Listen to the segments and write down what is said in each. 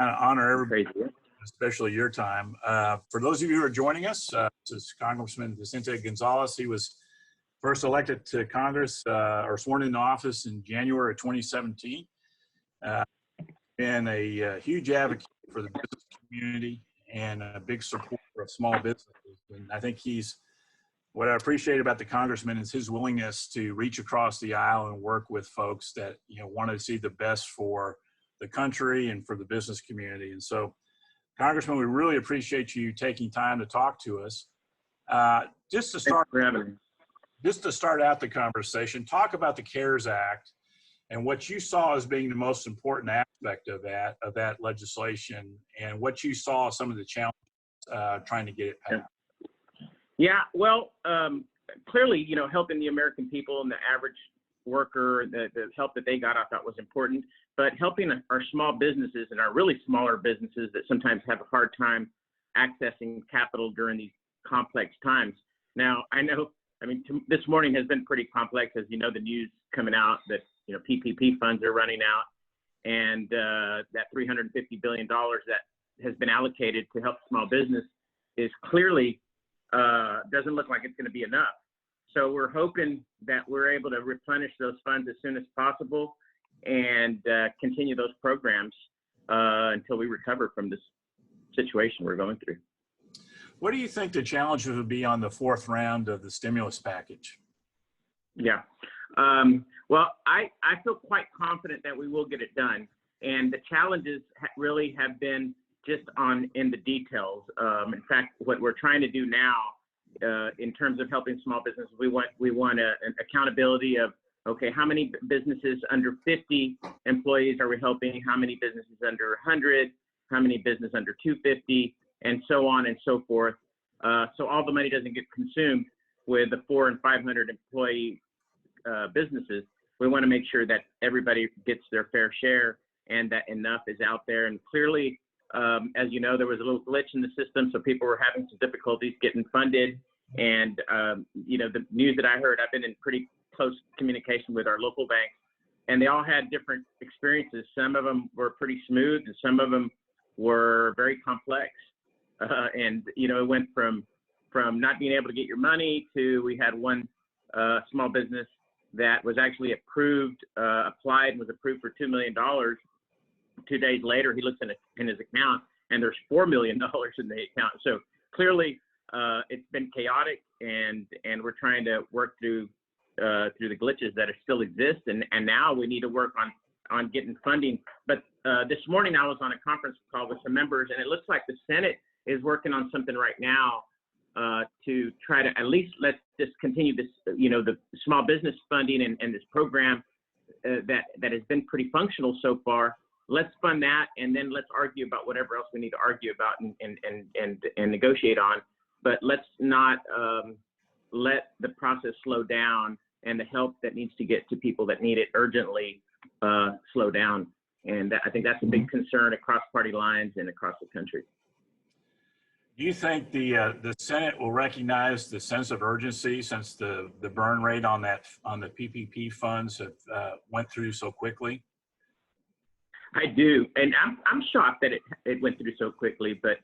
honor everybody, especially your time. For those of you who are joining us, this is Congressman Gonzalez. He was first elected to Congress or sworn into office in January of 2017. Been a huge advocate for the business community and a big supporter of small businesses. And I think what I appreciate about the congressman is his willingness to reach across the aisle and work with folks that want to see the best for the country and for the business community. And so, Congressman, we really appreciate you taking time to talk to us. Just to start out the conversation, talk about the CARES Act and what you saw as being the most important aspect of that legislation, and what you saw some of the challenges trying to get it passed. Yeah, well, clearly, helping the American people and the average worker, the help that they got, I thought was important. But helping our small businesses and our really smaller businesses that sometimes have a hard time accessing capital during these complex times. Now, this morning has been pretty complex, as you know, the news coming out that PPP funds are running out, and that $350 billion that has been allocated to help small business is clearly doesn't look like it's going to be enough. So we're hoping that we're able to replenish those funds as soon as possible and continue those programs until we recover from this situation we're going through. What do you think the challenges would be on the fourth round of the stimulus package? Yeah. Well, I feel quite confident that we will get it done. And the challenges really have been just in the details. In fact, what we're trying to do now in terms of helping small businesses, we want an accountability of, okay, how many businesses under 50 employees are we helping? How many businesses under 100? How many businesses under 250? And so on and so forth. So all the money doesn't get consumed with the 400 and 500 employee businesses. We want to make sure that everybody gets their fair share and that enough is out there. And clearly, as you know, there was a little glitch in the system, so people were having some difficulties getting funded. And the news that I heard, I've been in pretty close communication with our local banks, and they all had different experiences. Some of them were pretty smooth, and some of them were very complex. And it went from not being able to get your money to, we had one small business that was actually applied and was approved for $2 million. 2 days later, he looks in his account and there's $4 million in the account. So clearly, it's been chaotic, and we're trying to work through the glitches that still exist. And now we need to work on getting funding. But this morning I was on a conference call with some members, and it looks like the Senate is working on something right now to try to at least let's just continue this, the small business funding and this program that has been pretty functional so far. Let's fund that, and then let's argue about whatever else we need to argue about and negotiate on. But let's not let the process slow down, and the help that needs to get to people that need it urgently slow down. And I think that's a big concern across party lines and across the country. Do you think the Senate will recognize the sense of urgency since the burn rate on the PPP funds have went through so quickly? I do, and I'm shocked that it went through so quickly. But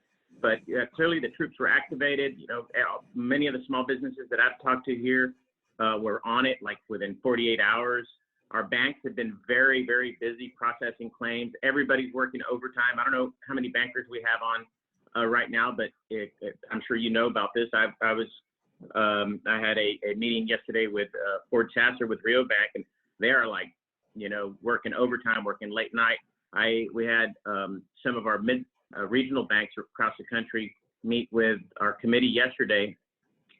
clearly the troops were activated. Many of the small businesses that I've talked to here were on it like within 48 hours. Our banks have been very, very busy processing claims. Everybody's working overtime. I don't know how many bankers we have on right now, but I'm sure you know about this. I had a meeting yesterday with Ford Sasser with Rio Bank, and they are like, working overtime, working late night. We had some of our regional banks across the country meet with our committee yesterday.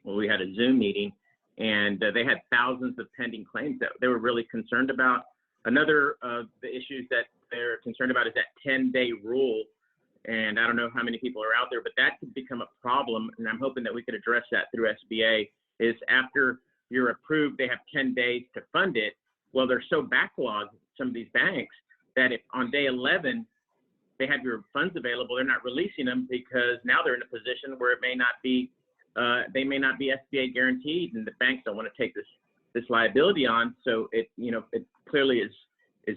Well, we had a Zoom meeting, and they had thousands of pending claims that they were really concerned about. Another of the issues that they're concerned about is that 10-day rule. And I don't know how many people are out there, but that could become a problem. And I'm hoping that we could address that through SBA. Is after you're approved, they have 10 days to fund it. Well, they're so backlogged, some of these banks, that if on day 11 they have your funds available, they're not releasing them because now they're in a position where it may not be, they may not be SBA guaranteed, and the banks don't want to take this liability on. So it clearly is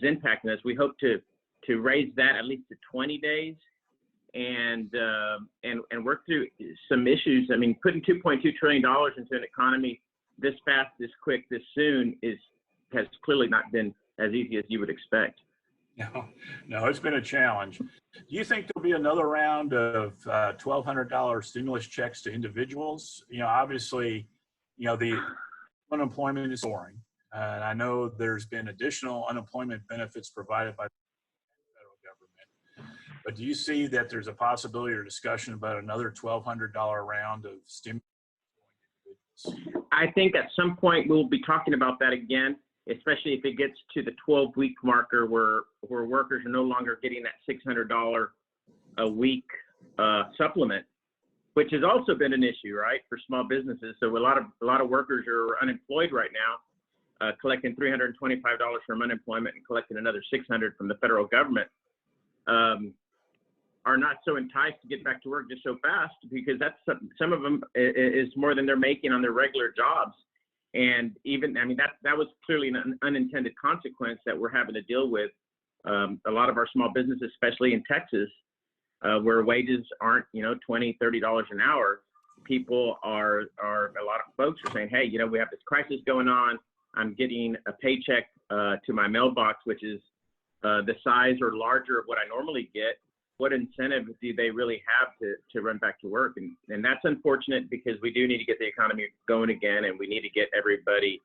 impacting us. We hope to to raise that at least to 20 days and work through some issues. I mean, putting $2.2 trillion into an economy this fast, this quick, this soon has clearly not been as easy as you would expect. No, it's been a challenge. Do you think there'll be another round of $1,200 stimulus checks to individuals? Obviously, the unemployment is soaring. And I know there's been additional unemployment benefits provided by the federal government. But do you see that there's a possibility or discussion about another $1,200 round of stimulus? I think at some point we'll be talking about that again, especially if it gets to the 12-week marker where workers are no longer getting that $600 a week supplement, which has also been an issue, right, for small businesses. So a lot of workers are unemployed right now, collecting $325 from unemployment and collecting another $600 from the federal government. Are not so enticed to get back to work just so fast, because that's some of them is more than they're making on their regular jobs. And even, I mean, that was clearly an unintended consequence that we're having to deal with. A lot of our small businesses, especially in Texas, where wages aren't, $20, $30 an hour, people a lot of folks are saying, hey, we have this crisis going on. I'm getting a paycheck to my mailbox, which is the size or larger of what I normally get. What incentive do they really have to run back to work? And that's unfortunate, because we do need to get the economy going again, and we need to get everybody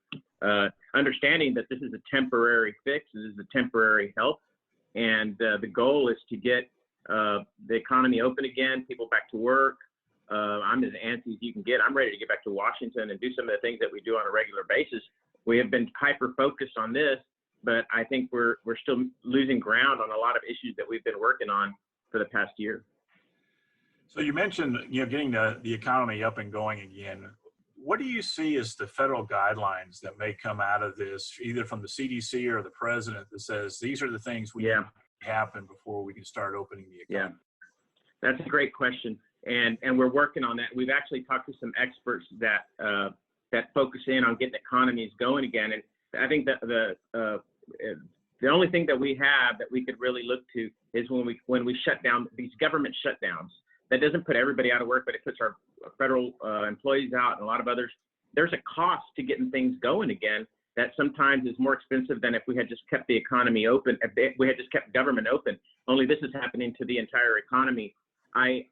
understanding that this is a temporary fix, this is a temporary help, and the goal is to get the economy open again, people back to work. I'm as antsy as you can get. I'm ready to get back to Washington and do some of the things that we do on a regular basis. We have been hyper-focused on this, but I think we're still losing ground on a lot of issues that we've been working on for the past year. So you mentioned, getting the economy up and going again. What do you see as the federal guidelines that may come out of this, either from the CDC or the president, that says these are the things we need to happen before we can start opening the economy? Yeah, that's a great question, and we're working on that. We've actually talked to some experts that focus in on getting economies going again, and I think that the only thing that we have that we could really look to is when we shut down these government shutdowns. That doesn't put everybody out of work, but it puts our federal employees out and a lot of others. There's a cost to getting things going again that sometimes is more expensive than if we had just kept the economy open, if we had just kept government open. Only this is happening to the entire economy. I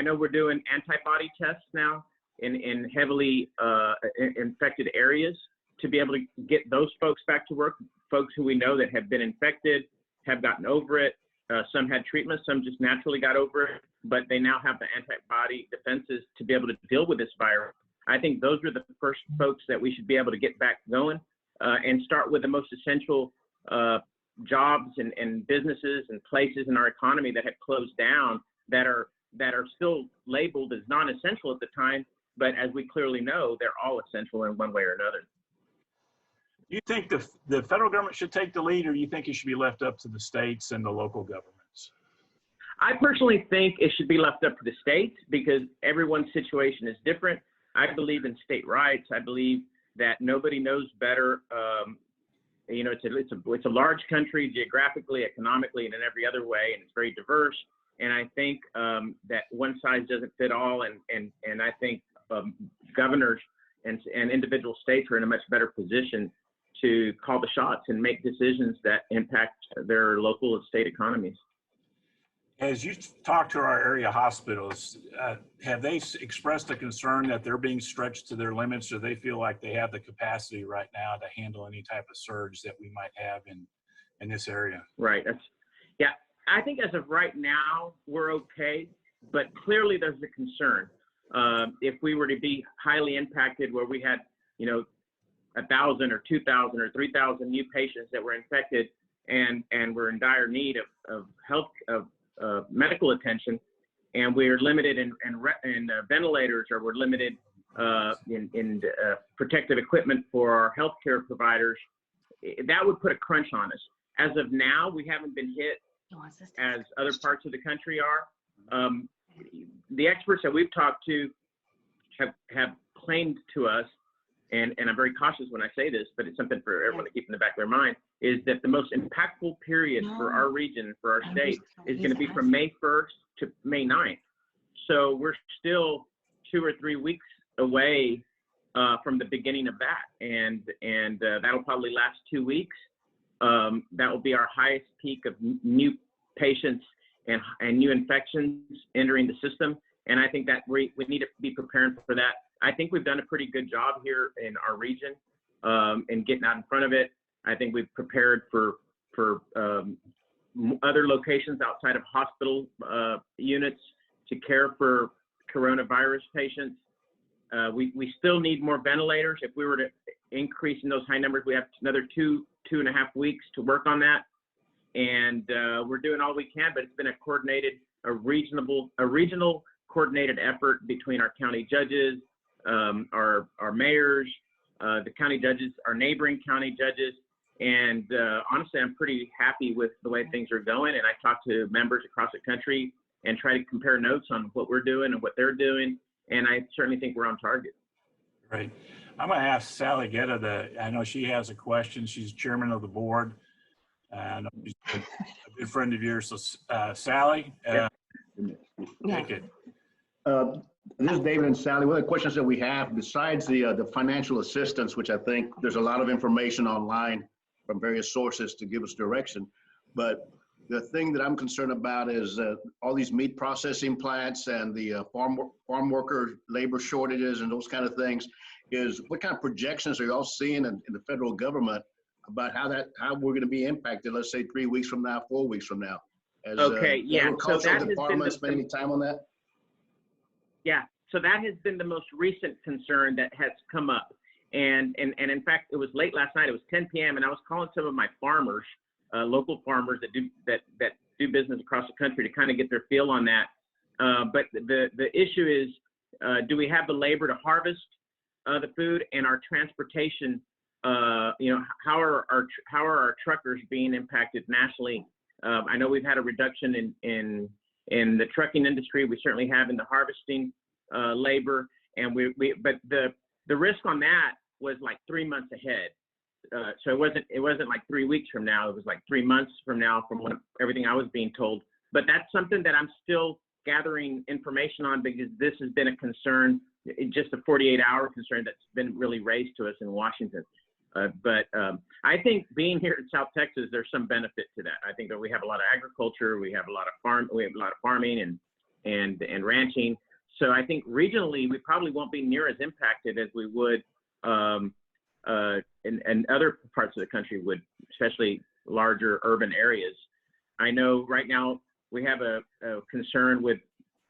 know we're doing antibody tests now in heavily infected areas to be able to get those folks back to work, folks who we know that have been infected, have gotten over it. Some had treatment, some just naturally got over it, but they now have the antibody defenses to be able to deal with this virus. I think those are the first folks that we should be able to get back going and start with the most essential jobs and businesses and places in our economy that have closed down, that are still labeled as non-essential at the time, but as we clearly know, they're all essential in one way or another. Do you think the federal government should take the lead, or do you think it should be left up to the states and the local governments? I personally think it should be left up to the states, because everyone's situation is different. I believe in state rights. I believe that nobody knows better. It's a large country geographically, economically, and in every other way, and it's very diverse. And I think that one size doesn't fit all. And I think governors and individual states are in a much better position to call the shots and make decisions that impact their local and state economies. As you talk to our area hospitals, have they expressed a concern that they're being stretched to their limits, or they feel like they have the capacity right now to handle any type of surge that we might have in this area? Right. Yeah. I think as of right now, we're okay, but clearly there's a concern. If we were to be highly impacted, where we had, 1,000 or 2,000 or 3,000 new patients that were infected and were in dire need of medical attention, and we're limited in ventilators, or we're limited in protective equipment for our healthcare providers, that would put a crunch on us. As of now, we haven't been hit as other parts of the country are. The experts that we've talked to have claimed to us, and I'm very cautious when I say this, but it's something for everyone to keep in the back of their mind, is that the most impactful period for our region, for our state, is going to be from May 1st to May 9th. So we're still 2 or 3 weeks away from the beginning of that, and that'll probably last 2 weeks. That will be our highest peak of new patients and new infections entering the system. And I think that we need to be prepared for that. I think we've done a pretty good job here in our region in getting out in front of it. I think we've prepared for other locations outside of hospital units to care for coronavirus patients. We still need more ventilators. If we were to increase in those high numbers, we have another 2.5 weeks to work on that. And we're doing all we can, but it's been a regional coordinated effort between our county judges, our mayors, the county judges, our neighboring county judges. And honestly, I'm pretty happy with the way things are going. And I talk to members across the country and try to compare notes on what we're doing and what they're doing. And I certainly think we're on target. Great. I'm going to ask Sally Guetta. I know she has a question. She's chairman of the board. And she's a good friend of yours. So, Sally, take it. This is David and Sally. One of the questions that we have, besides the financial assistance, which I think there's a lot of information online from various sources to give us direction, but the thing that I'm concerned about is all these meat processing plants and the farm worker labor shortages and those kind of things. Is what kind of projections are y'all seeing in the federal government about how we're going to be impacted? Let's say 3 weeks from now, 4 weeks from now. As, okay, yeah. So that has been spend any time on that? Yeah. So that has been the most recent concern that has come up, and in fact, it was late last night. It was 10 p.m. and I was calling some of my farmers, local farmers that do business across the country to kind of get their feel on that. But the issue is, do we have the labor to harvest the food, and our transportation? How are our truckers being impacted nationally? I know we've had a reduction in the trucking industry. We certainly have in the harvesting labor, and but the risk on that was like 3 months ahead. So it wasn't like 3 weeks from now. It was like 3 months from now, from everything I was being told. But that's something that I'm still gathering information on, because this has been a concern, just a 48-hour concern that's been really raised to us in Washington. But I think being here in South Texas, there's some benefit to that. I think that we have a lot of agriculture, we have a lot of farming and ranching. So I think regionally, we probably won't be near as impacted as we would in other parts of the country would, especially larger urban areas. I know right now we have a concern with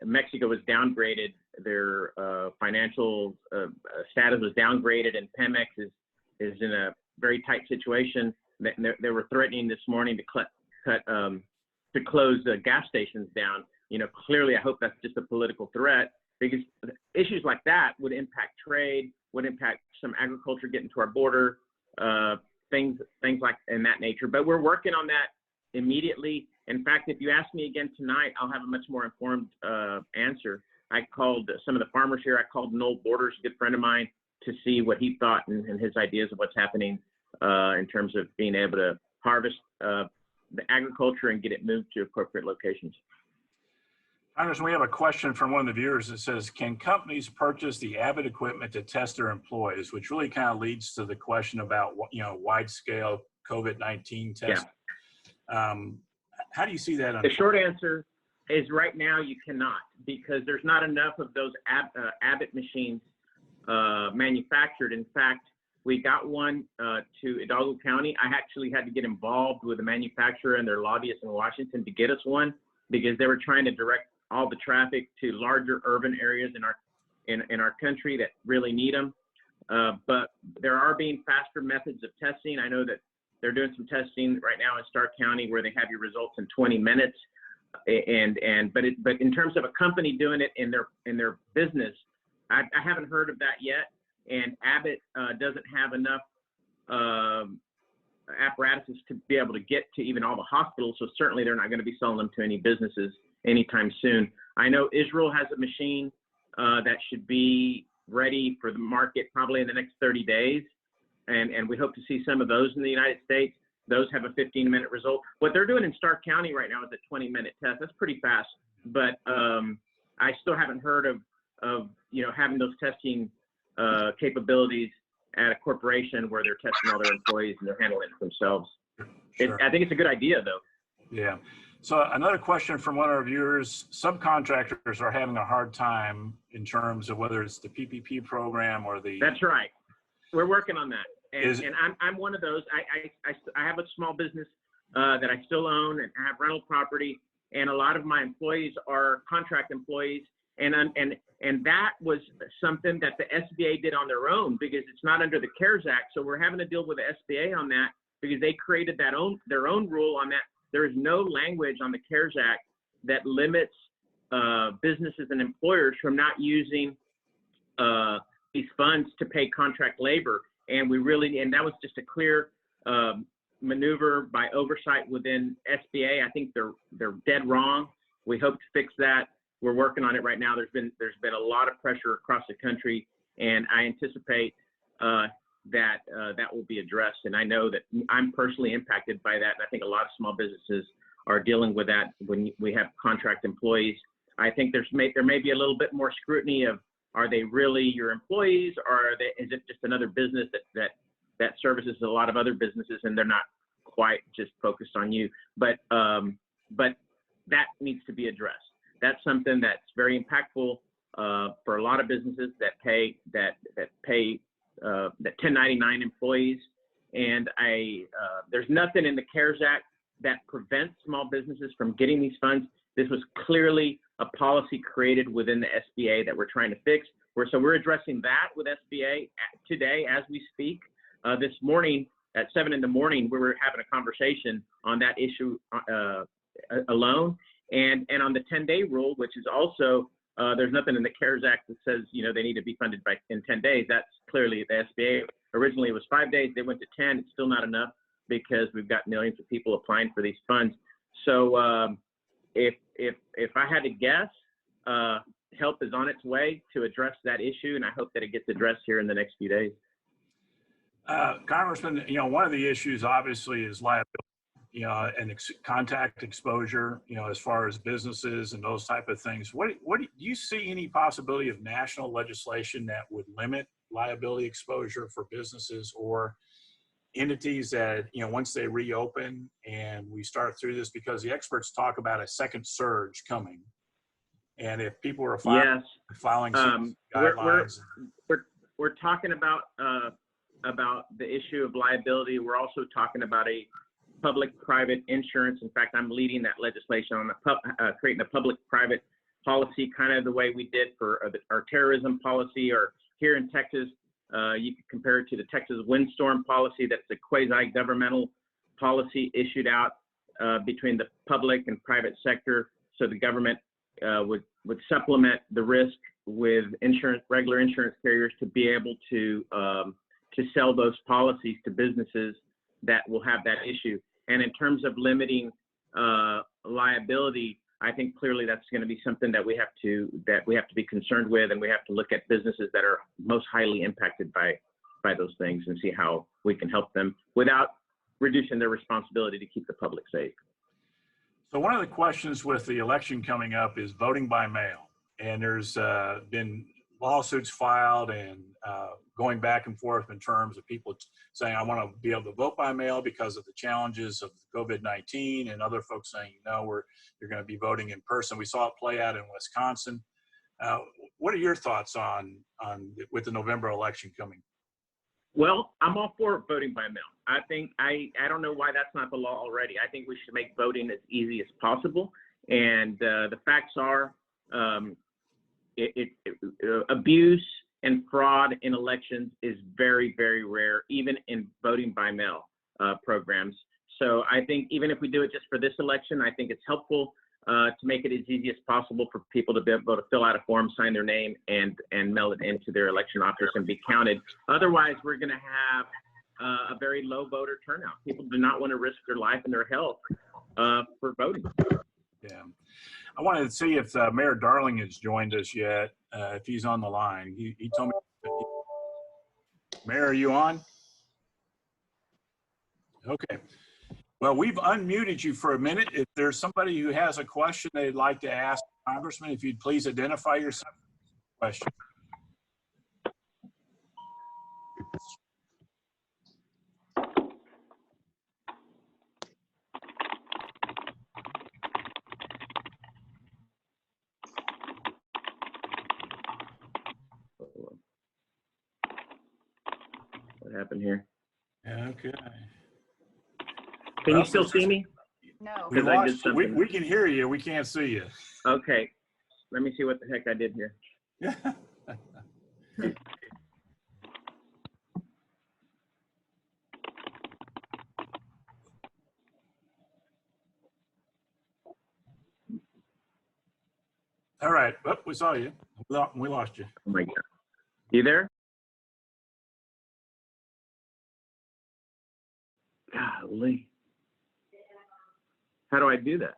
Mexico was downgraded. Their financial status was downgraded, and Pemex is in a very tight situation. They were threatening this morning to close gas stations down. Clearly, I hope that's just a political threat, because issues like that would impact trade, would impact some agriculture getting to our border, things like in that nature. But we're working on that immediately. In fact, if you ask me again tonight, I'll have a much more informed answer. I called some of the farmers here. I called Noel Borders, a good friend of mine, to see what he thought and his ideas of what's happening in terms of being able to harvest the agriculture and get it moved to appropriate locations. Congressman, we have a question from one of the viewers that says, can companies purchase the Abbott equipment to test their employees, which really kind of leads to the question about, wide-scale COVID-19 testing. Yeah. How do you see that? The short answer is right now you cannot, because there's not enough of those Abbott machines manufactured. In fact, we got one to Hidalgo County. I actually had to get involved with the manufacturer and their lobbyists in Washington to get us one, because they were trying to direct all the traffic to larger urban areas in our country that really need them. But there are being faster methods of testing. I know that they're doing some testing right now in Stark County where they have your results in 20 minutes. But in terms of a company doing it in their business, I haven't heard of that yet. And Abbott doesn't have enough apparatuses to be able to get to even all the hospitals. So certainly they're not going to be selling them to any businesses anytime soon. I know Israel has a machine that should be ready for the market probably in the next 30 days. And we hope to see some of those in the United States. Those have a 15-minute result. What they're doing in Stark County right now is a 20-minute test. That's pretty fast, but I still haven't heard of having those testing capabilities at a corporation where they're testing all their employees and they're handling it themselves. Sure. I think it's a good idea, though. Yeah. So another question from one of our viewers: subcontractors are having a hard time in terms of whether it's the PPP program or the. That's right. We're working on that, and I'm one of those. I have a small business that I still own, and I have rental property, and a lot of my employees are contract employees, and that was something that the SBA did on their own because it's not under the CARES Act. So we're having to deal with the SBA on that because they created their own rule on that. There is no language on the CARES Act that limits businesses and employers from not using these funds to pay contract labor. And that was just a clear maneuver by oversight within SBA. I think they're dead wrong. We hope to fix that. We're working on it right now. There's been a lot of pressure across the country, and I anticipate that will be addressed. And I know that I'm personally impacted by that. And I think a lot of small businesses are dealing with that when we have contract employees. I think there may be a little bit more scrutiny of, are they really your employees, or is it just another business that services a lot of other businesses and they're not quite just focused on you? But that needs to be addressed. That's something that's very impactful for a lot of businesses that pay 1099 employees. And there's nothing in the CARES Act that prevents small businesses from getting these funds. This was clearly a policy created within the SBA that we're trying to fix. So we're addressing that with SBA today as we speak. This morning at 7 in the morning, we were having a conversation on that issue alone. And on the 10-day rule, which is also, there's nothing in the CARES Act that says, they need to be funded in 10 days. That's clearly the SBA. Originally it was 5 days. They went to 10. It's still not enough because we've got millions of people applying for these funds. So if I had to guess, help is on its way to address that issue, and I hope that it gets addressed here in the next few days. Congressman, one of the issues obviously is liability, and contact exposure, as far as businesses and those type of things. What do you see any possibility of national legislation that would limit liability exposure for businesses or entities that, once they reopen and we start through this, because the experts talk about a second surge coming. And if people are filing guidelines. We're talking about the issue of liability. We're also talking about a public-private insurance. In fact, I'm leading that legislation on creating a public-private policy, kind of the way we did for our terrorism policy, or here in Texas, you could compare it to the Texas windstorm policy. That's a quasi-governmental policy issued out between the public and private sector. So the government would supplement the risk with regular insurance carriers to be able to sell those policies to businesses that will have that issue. And in terms of limiting liability, I think clearly that's going to be something that we have to be concerned with, and we have to look at businesses that are most highly impacted by those things and see how we can help them without reducing their responsibility to keep the public safe. So one of the questions with the election coming up is voting by mail, and there's been lawsuits filed and going back and forth in terms of people saying, I want to be able to vote by mail because of the challenges of COVID-19, and other folks saying, no, you're going to be voting in person. We saw it play out in Wisconsin. What are your thoughts with the November election coming? Well, I'm all for voting by mail. I think I don't know why that's not the law already. I think we should make voting as easy as possible. And the facts are abuse and fraud in elections is very, very rare, even in voting by mail programs. So I think even if we do it just for this election, I think it's helpful to make it as easy as possible for people to be able to fill out a form, sign their name, and mail it into their election office and be counted. Otherwise, we're going to have a very low voter turnout. People do not want to risk their life and their health for voting. Yeah. I wanted to see if Mayor Darling has joined us yet, if he's on the line. He told me. Mayor, are you on? Okay. Well, we've unmuted you for a minute. If there's somebody who has a question they'd like to ask Congressman, if you'd please identify yourself. Question. What happened here? Okay. Can you still see me? No. We 'Cause I did lost you. something. We can hear you. We can't see you. Okay. Let me see what the heck I did here. All right. Oh, we saw you. We lost you. Oh my God. You there? Golly. How do I do that?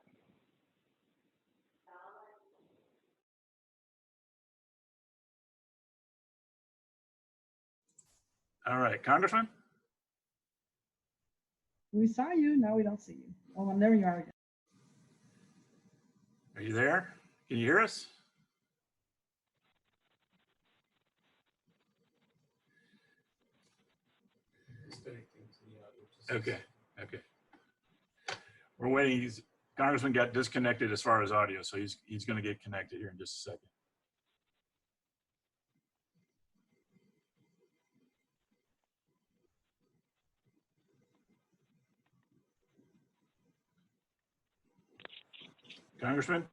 All right, Congressman. We saw you, now we don't see you. Oh, well, there you are again. Are you there? Can you hear us? Okay. Okay. We're waiting. Congressman got disconnected as far as audio, so he's going to get connected here in just a second. Congressman?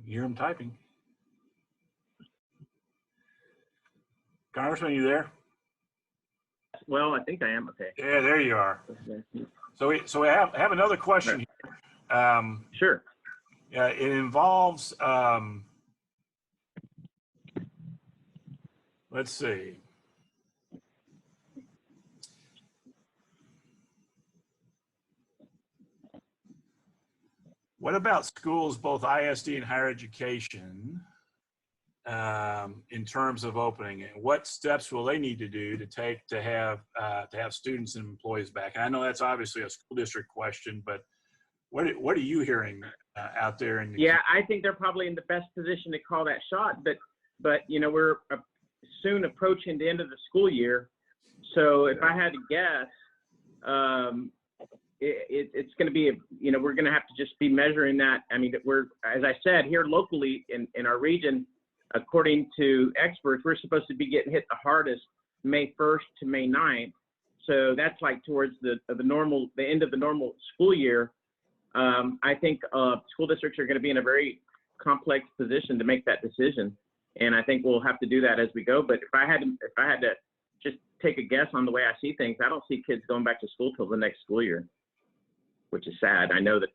You hear him typing. Congressman, you there? Well, I think I am okay. Yeah, there you are. So we have another question here. Sure. It involves, let's see. What about schools, both ISD and higher education, in terms of opening? And what steps will they need to do to take to have students and employees back? And I know that's obviously a school district question, but what are you hearing out there? Yeah, I think they're probably in the best position to call that shot. But you know, we're soon approaching the end of the school year, so if I had to guess, it's going to be, we're going to have to just be measuring that. I mean, we're, as I said, here locally in our region, according to experts, we're supposed to be getting hit the hardest May 1st to May 9th. So that's like towards the end of the normal school year. I think school districts are going to be in a very complex position to make that decision. And I think we'll have to do that as we go. But if I had to just take a guess on the way I see things, I don't see kids going back to school till the next school year, which is sad. I know that,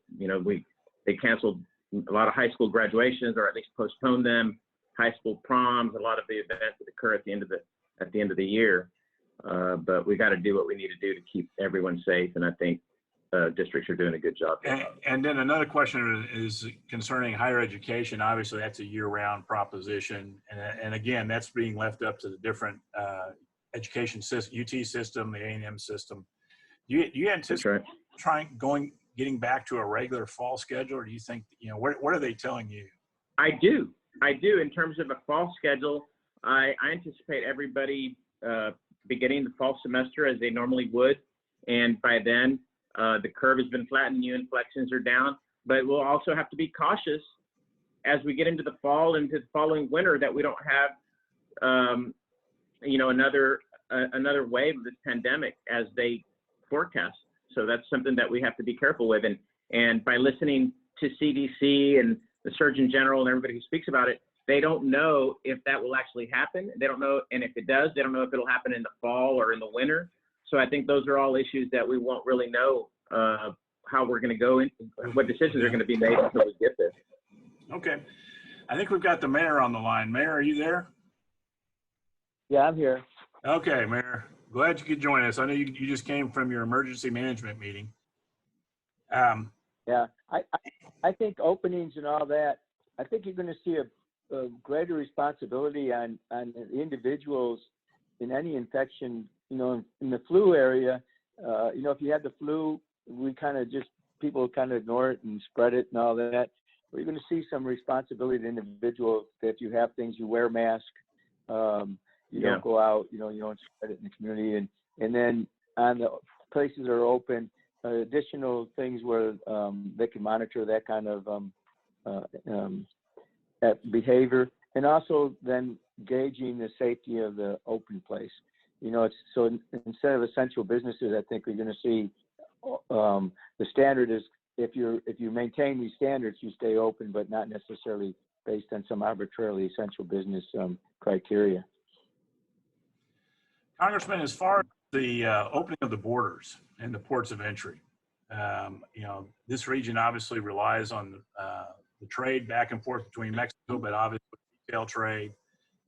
they canceled a lot of high school graduations, or at least postponed them, high school proms, a lot of the events that occur at the end of the year. But we got to do what we need to do to keep everyone safe. And I think districts are doing a good job. And then another question is concerning higher education. Obviously, that's a year-round proposition. And again, that's being left up to the different education system, UT system, the A&M system. Do you anticipate getting back to a regular fall schedule, or do you think, what are they telling you? I do. In terms of a fall schedule, I anticipate everybody beginning the fall semester as they normally would. And by then, the curve has been flattened, new inflections are down. But we'll also have to be cautious as we get into the fall, into the following winter, that we don't have, another wave of this pandemic as they forecast. So that's something that we have to be careful with. And by listening to CDC and the Surgeon General and everybody who speaks about it, they don't know if that will actually happen. They don't know, and if it does, they don't know if it'll happen in the fall or in the winter. So I think those are all issues that we won't really know how we're going to go in, what decisions are going to be made until we get there. Okay. I think we've got the mayor on the line. Mayor, are you there? Yeah, I'm here. Okay, Mayor. Glad you could join us. I know you just came from your emergency management meeting. Yeah, I think openings and all that, I think you're going to see a greater responsibility on the individuals in any infection. In the flu area, if you had the flu, people kind of ignore it and spread it and all that. But you're going to see some responsibility to individuals that if you have things, you wear a mask, you don't go out, you don't spread it in the community. And then on the places that are open, additional things where they can monitor that kind of behavior, and also then gauging the safety of the open place. Instead of essential businesses, I think we're going to see the standard is if you maintain these standards, you stay open, but not necessarily based on some arbitrarily essential business criteria. Congressman, as far as the opening of the borders and the ports of entry, this region obviously relies on the trade back and forth between Mexico, but obviously retail trade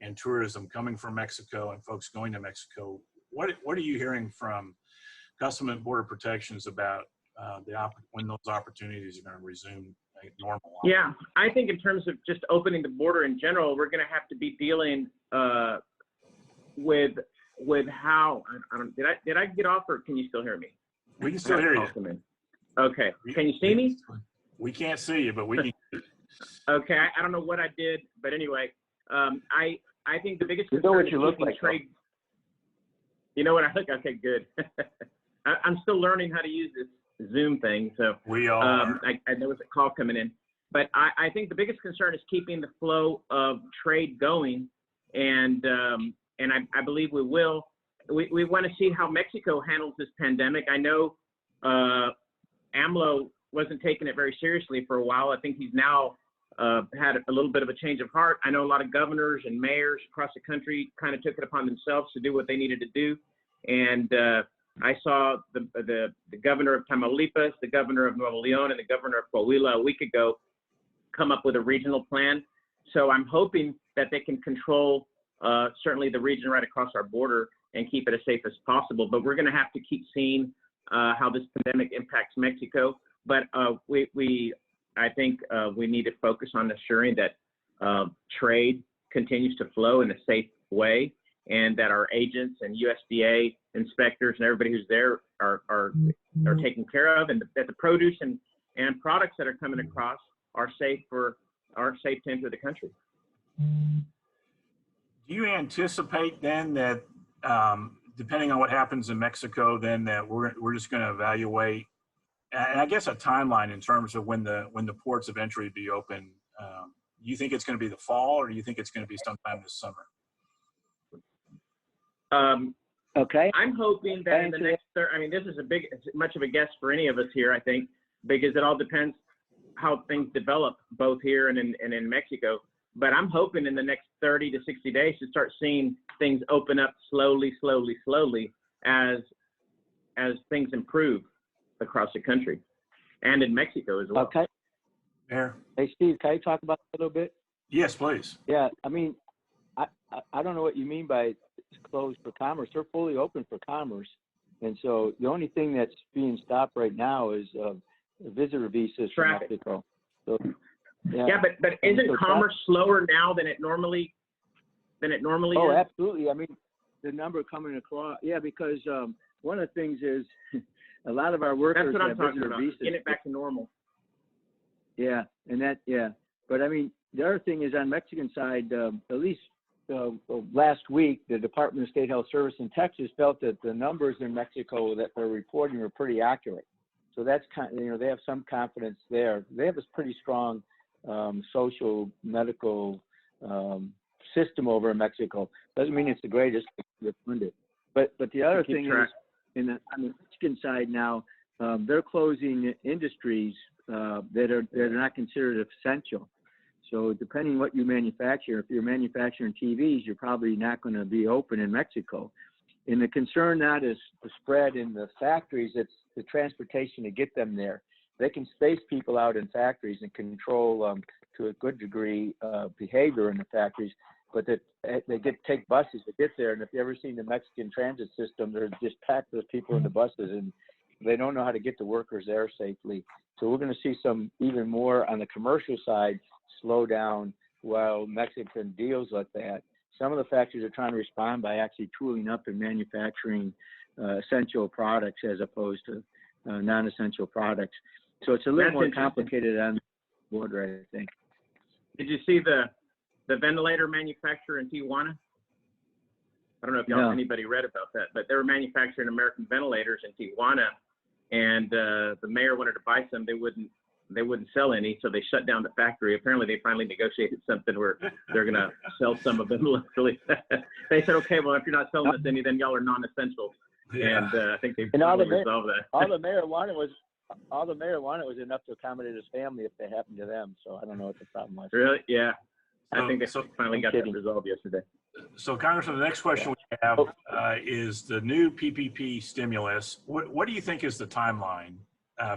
and tourism coming from Mexico and folks going to Mexico. What are you hearing from Customs and Border Protections about when those opportunities are going to resume normal? Yeah, I think in terms of just opening the border in general, we're going to have to be dealing with how. Did I get off, or can you still hear me? We can still hear you. Okay. Can you see me? We can't see you, but we can. Okay. I don't know what I did, but anyway, I think the biggest concern you know what you look like, trade. You know what I look? Okay, good. I'm still learning how to use this Zoom thing, so we all. I know there's a call coming in, but I think the biggest concern is keeping the flow of trade going, and I believe we will. We want to see how Mexico handles this pandemic. I know AMLO wasn't taking it very seriously for a while. I think he's now had a little bit of a change of heart. I know a lot of governors and mayors across the country kind of took it upon themselves to do what they needed to do. And I saw the governor of Tamaulipas, the governor of Nuevo León, and the governor of Coahuila a week ago come up with a regional plan. So I'm hoping that they can control certainly the region right across our border and keep it as safe as possible. But we're going to have to keep seeing how this pandemic impacts Mexico. But I think we need to focus on assuring that trade continues to flow in a safe way, and that our agents and USDA inspectors and everybody who's there are taken care of, and that the produce and products that are coming across are safe to enter the country. Do you anticipate then that depending on what happens in Mexico, then that we're just going to evaluate, and I guess a timeline in terms of when the ports of entry be open? Do you think it's going to be the fall, or do you think it's going to be sometime this summer? Okay. I'm hoping that in the next, this is much of a guess for any of us here, I think, because it all depends how things develop both here and in Mexico. But I'm hoping in the next 30 to 60 days to start seeing things open up slowly as things improve across the country and in Mexico as well. Okay. Mayor? Hey, Steve, can I talk about that a little bit? Yes, please. Yeah, I don't know what you mean by closed for commerce. They're fully open for commerce. And so the only thing that's being stopped right now is visitor visas from Mexico. So, yeah, but isn't commerce slower now than it normally is? Oh, absolutely. The number coming across, because one of the things is a lot of our workers That's what I'm have talking visitor about. visas. Getting it back to normal. Yeah, but the other thing is on Mexican side, at least last week, the Department of State Health Service in Texas felt that the numbers in Mexico that they're reporting were pretty accurate. So that's they have some confidence there. They have a pretty strong social medical system over in Mexico. Doesn't mean it's the greatest. They're funded. But the other thing is, on the Mexican side now, they're closing industries that are not considered essential. So depending what you manufacture, if you're manufacturing TVs, you're probably not going to be open in Mexico. And the concern not is the spread in the factories, it's the transportation to get them there. They can space people out in factories and control to a good degree behavior in the factories. but that they take buses to get there. And if you ever seen the Mexican transit system, they're just packed with people in the buses, and they don't know how to get the workers there safely. So we're going to see some even more on the commercial side slow down while Mexican deals with that. Some of the factories are trying to respond by actually tooling up and manufacturing essential products as opposed to non-essential products. So it's a little more complicated on the border, I think. Did you see the ventilator manufacturer in Tijuana? I don't know if anybody read about that, but they were manufacturing American ventilators in Tijuana, and the mayor wanted to buy some. They wouldn't sell any, so they shut down the factory. Apparently, they finally negotiated something where they're going to sell some of them locally. They said, okay, well, if you're not selling us any, then y'all are non-essential. Yeah. And I think they've resolved that. All the mayor wanted was enough to accommodate his family if they happened to them. So I don't know what the problem was. Really? Yeah. I think they finally got that resolved yesterday. So, Congressman, the next question we have is the new PPP stimulus. What do you think is the timeline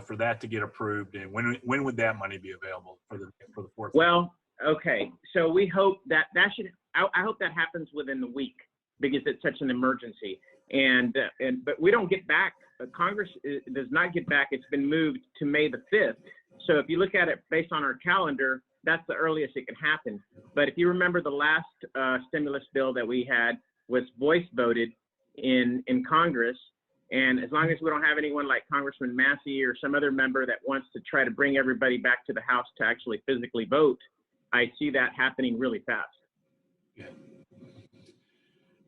for that to get approved, and when would that money be available for the fourth? Well, okay. So we hope that should. I hope that happens within the week because it's such an emergency. But we don't get back. Congress does not get back. It's been moved to May the 5th. So if you look at it based on our calendar, that's the earliest it can happen. But if you remember, the last stimulus bill that we had was voice voted in Congress. And as long as we don't have anyone like Congressman Massey or some other member that wants to try to bring everybody back to the House to actually physically vote, I see that happening really fast. Yeah.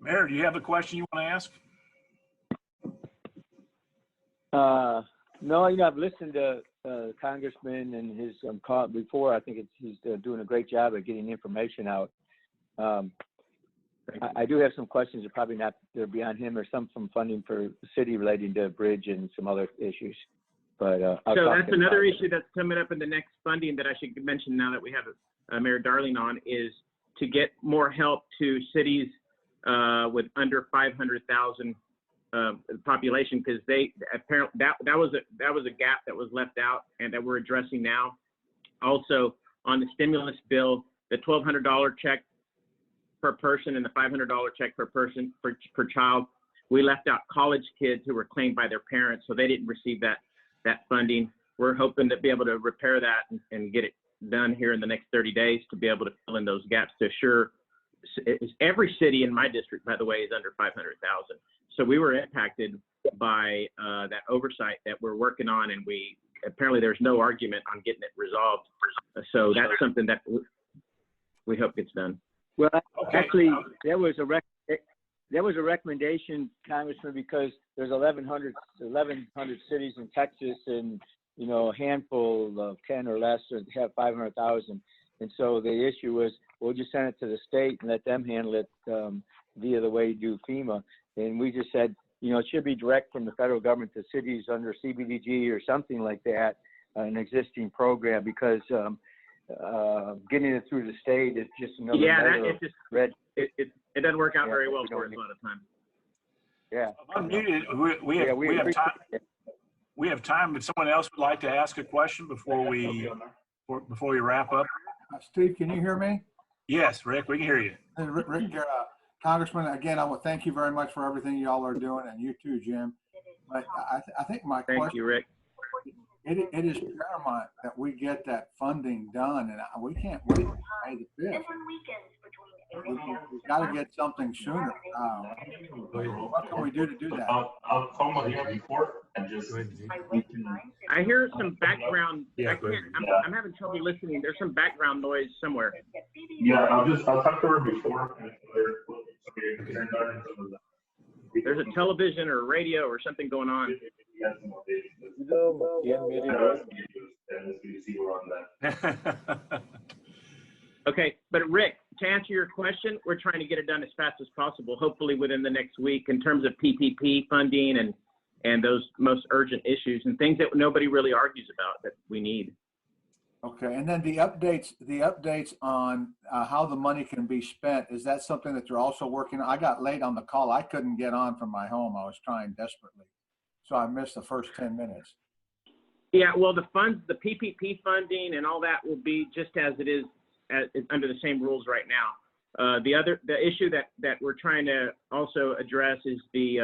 Mayor, do you have a question you want to ask? No, I've listened to Congressman and his call before. I think he's doing a great job of getting information out. I do have some questions that probably not they're beyond him, or some funding for the city relating to bridge and some other issues. But so that's another issue that's coming up in the next funding that I should mention now that we have Mayor Darling on, is to get more help to cities with under 500,000 population, because they apparently that was a gap that was left out and that we're addressing now. Also on the stimulus bill, the $1,200 check per person and the $500 check per person per child, we left out college kids who were claimed by their parents, so they didn't receive that funding. We're hoping to be able to repair that and get it done here in the next 30 days to be able to fill in those gaps to assure every city in my district, by the way, is under 500,000. So we were impacted by that oversight that we're working on, and apparently there's no argument on getting it resolved. So that's something that we hope gets done. Well, actually, there was a recommendation, Congressman, because there's 1,100 cities in Texas, and a handful of 10 or less have 500,000. And so the issue was, we'll just send it to the state and let them handle it via the way you do FEMA. And we just said, it should be direct from the federal government to cities under CBDG or something like that, an existing program, because getting it through the state is just another it doesn't work out very well for us a lot of times. Yeah. Unmuted. We have time. We have time. If someone else would like to ask a question before we wrap up. Steve, can you hear me? Yes, Rick, we can hear you. Rick, Congressman, again, I want to thank you very much for everything y'all are doing, and you too, Jim. But I think my question. Thank you, Rick. It is paramount that we get that funding done, and we can't wait to pay the bill. We've got to get something sooner. What can we do to do that? I'll call my report and just. I hear some background. I'm having trouble listening. There's some background noise somewhere. Yeah, I'll talk to her before. There's a television or radio or something going on. Okay, but Rick, to answer your question, we're trying to get it done as fast as possible, hopefully within the next week, in terms of PPP funding and those most urgent issues and things that nobody really argues about that we need. Okay, and then the updates on how the money can be spent, is that something that you're also working on? I got late on the call. I couldn't get on from my home. I was trying desperately. So I missed the first 10 minutes. Yeah, well, the PPP funding and all that will be just as it is under the same rules right now. The issue that we're trying to also address is the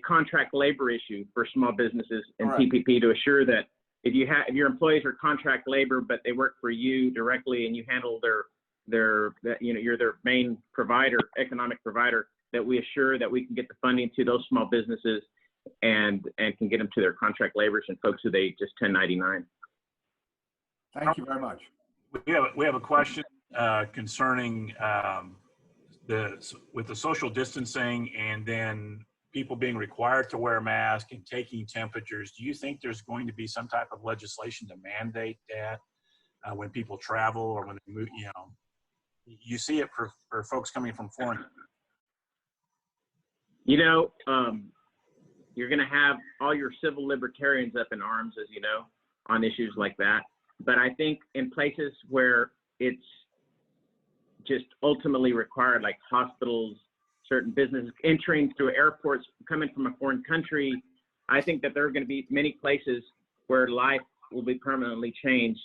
contract labor issue for small businesses and Correct. PPP, to assure that if your employees are contract labor but they work for you directly and you handle you're their main provider, economic provider, that we assure that we can get the funding to those small businesses and can get them to their contract laborers and folks who they just 1099. Thank you very much. We have a question concerning with the social distancing and then people being required to wear a mask and taking temperatures. Do you think there's going to be some type of legislation to mandate that when people travel or when they move? You see it for folks coming from foreign. You're going to have all your civil libertarians up in arms, as you know, on issues like that. But I think in places where it's just ultimately required, like hospitals, certain businesses entering through airports, coming from a foreign country, I think that there are going to be many places where life will be permanently changed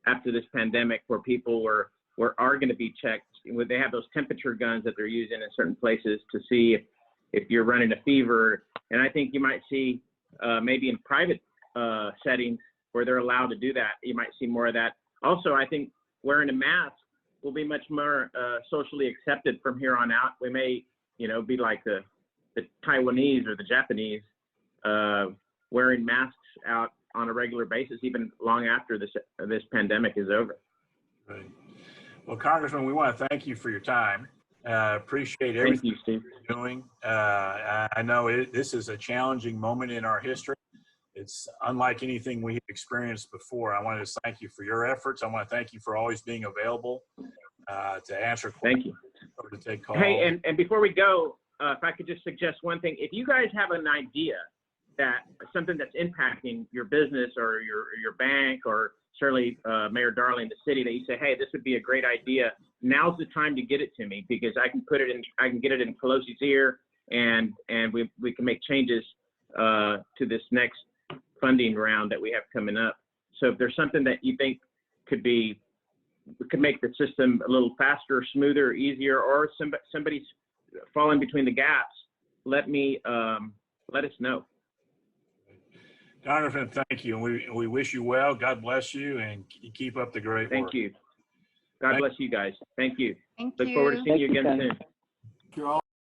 after this pandemic, where people are going to be checked. They have those temperature guns that they're using in certain places to see if you're running a fever. And I think you might see maybe in private settings where they're allowed to do that, you might see more of that. Also, I think wearing a mask will be much more socially accepted from here on out. We may, be like the Taiwanese or the Japanese, wearing masks out on a regular basis, even long after this pandemic is over. Right. Well, Congressman, we want to thank you for your time. Appreciate everything Thank you, Steve. you're doing. I know this is a challenging moment in our history. It's unlike anything we've experienced before. I want to thank you for your efforts. I want to thank you for always being available to answer questions. Thank you. Or to take calls. Hey, and before we go, if I could just suggest one thing. If you guys have an idea that something that's impacting your business or your bank, or certainly Mayor Darling, the city, that you say, hey, this would be a great idea, now's the time to get it to me, because I can get it in Pelosi's ear, and we can make changes to this next funding round that we have coming up. So if there's something that you think could make the system a little faster, smoother, easier, or somebody's falling between the gaps, let us know. Congressman, thank you. And we wish you well. God bless you, and keep up the great work. Thank you. God bless you guys. Thank you. Thank Look you. forward to seeing you Thank you, again Ken. soon. Thank you all.